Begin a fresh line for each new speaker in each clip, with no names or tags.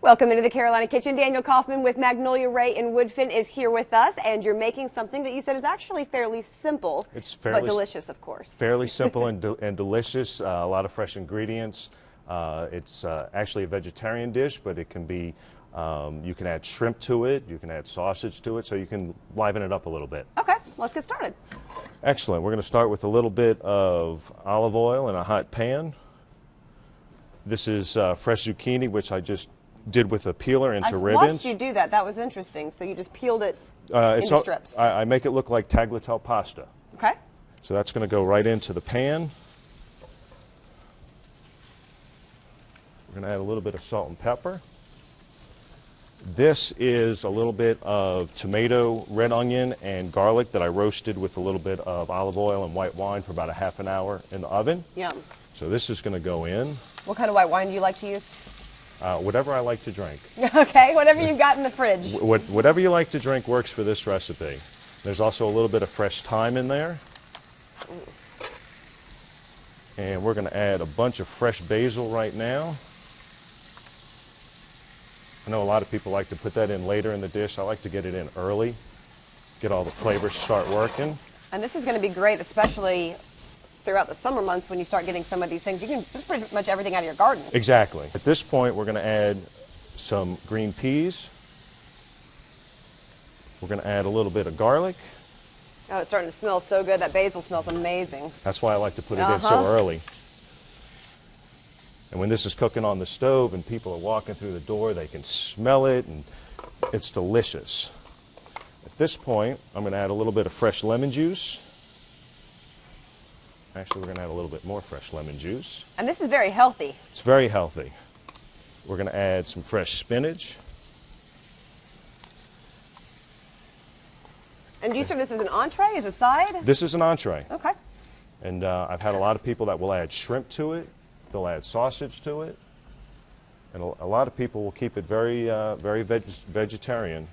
Welcome into the Carolina Kitchen. Daniel Kaufman with Magnolia Ray in Woodfin is here with us, and you're making something that you said is actually fairly simple, but delicious, of course.
Fairly simple and delicious. A lot of fresh ingredients. It's actually a vegetarian dish, but it can be. You can add shrimp to it. You can add sausage to it, so you can liven it up a little bit.
Okay, let's get started.
Excellent. We're going to start with a little bit of olive oil in a hot pan. This is fresh zucchini, which I just did with a peeler into ribbons.
I watched you do that. That was interesting. So you just peeled it into strips.
I make it look like tagliatelle pasta.
Okay.
So that's going to go right into the pan. We're going to add a little bit of salt and pepper. This is a little bit of tomato, red onion, and garlic that I roasted with a little bit of olive oil and white wine for about a half an hour in the oven.
Yum.
So this is going to go in.
What kind of white wine do you like to use?
Whatever I like to drink.
Okay, whatever you've got in the fridge.
Whatever you like to drink works for this recipe. There's also a little bit of fresh thyme in there. And we're going to add a bunch of fresh basil right now. I know a lot of people like to put that in later in the dish. I like to get it in early, get all the flavors start working.
And this is going to be great, especially throughout the summer months when you start getting some of these things. You can do pretty much everything out of your garden.
Exactly. At this point, we're going to add some green peas. We're going to add a little bit of garlic.
Oh, it's starting to smell so good. That basil smells amazing.
That's why I like to put it in so early. And when this is cooking on the stove and people are walking through the door, they can smell it, and it's delicious. At this point, I'm going to add a little bit of fresh lemon juice. Actually, we're going to add a little bit more fresh lemon juice.
And this is very healthy.
It's very healthy. We're going to add some fresh spinach.
And do you serve this as an entree, as a side?
This is an entree.
Okay.
And I've had a lot of people that will add shrimp to it. They'll add sausage to it. And a lot of people will keep it very vegetarian.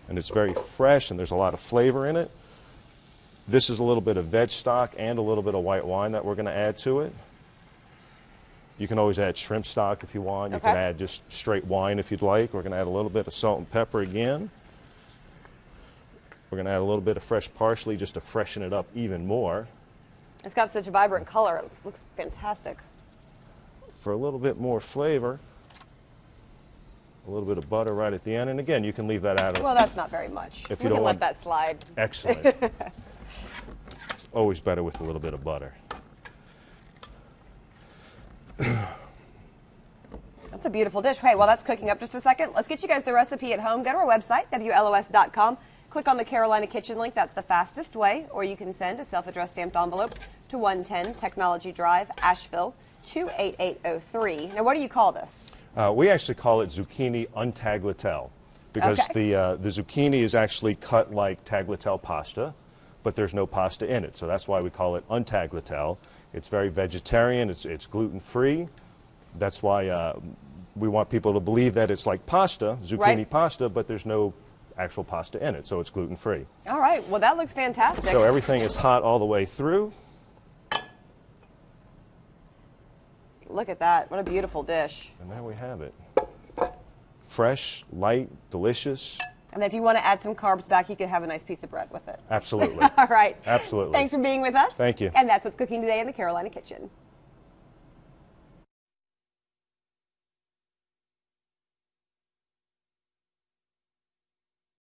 And it's very fresh, and there's a lot of flavor in it. This is a little bit of veg stock and a little bit of white wine that we're going to add to it. You can always add shrimp stock if you want. You can add just straight wine if you'd like. We're going to add a little bit of salt and pepper again. We're going to add a little bit of fresh parsley just to freshen it up even more.
It's got such a vibrant color. It looks fantastic.
For a little bit more flavor, a little bit of butter right at the end. And again, you can leave that out.
Well, that's not very much.
If
you
don't
can
want
let that slide.
Excellent. It's always better with a little bit of butter.
That's a beautiful dish. Hey, while that's cooking up just a second, let's get you guys the recipe at home. Go to our website, WLOS.com. Click on the Carolina Kitchen link. That's the fastest way. Or you can send a self-addressed stamped envelope to 110 Technology Drive, Asheville, 28803. Now, what do you call this?
We actually call it Zucchini Untagliatelle because the zucchini is actually cut like tagliatelle pasta, but there's no pasta in it. So that's why we call it Untagliatelle. It's very vegetarian. It's gluten-free. That's why we want people to believe that it's like pasta, zucchini pasta, but there's no actual pasta in it, so it's gluten-free.
All right. Well, that looks fantastic.
So everything is hot all the way through.
Look at that. What a beautiful dish.
And there we have it. Fresh, light, delicious.
And if you want to add some carbs back, you could have a nice piece of bread with it.
Absolutely.
All right.
Absolutely.
Thanks for being with us.
Thank you.
And that's what's cooking today in the Carolina Kitchen.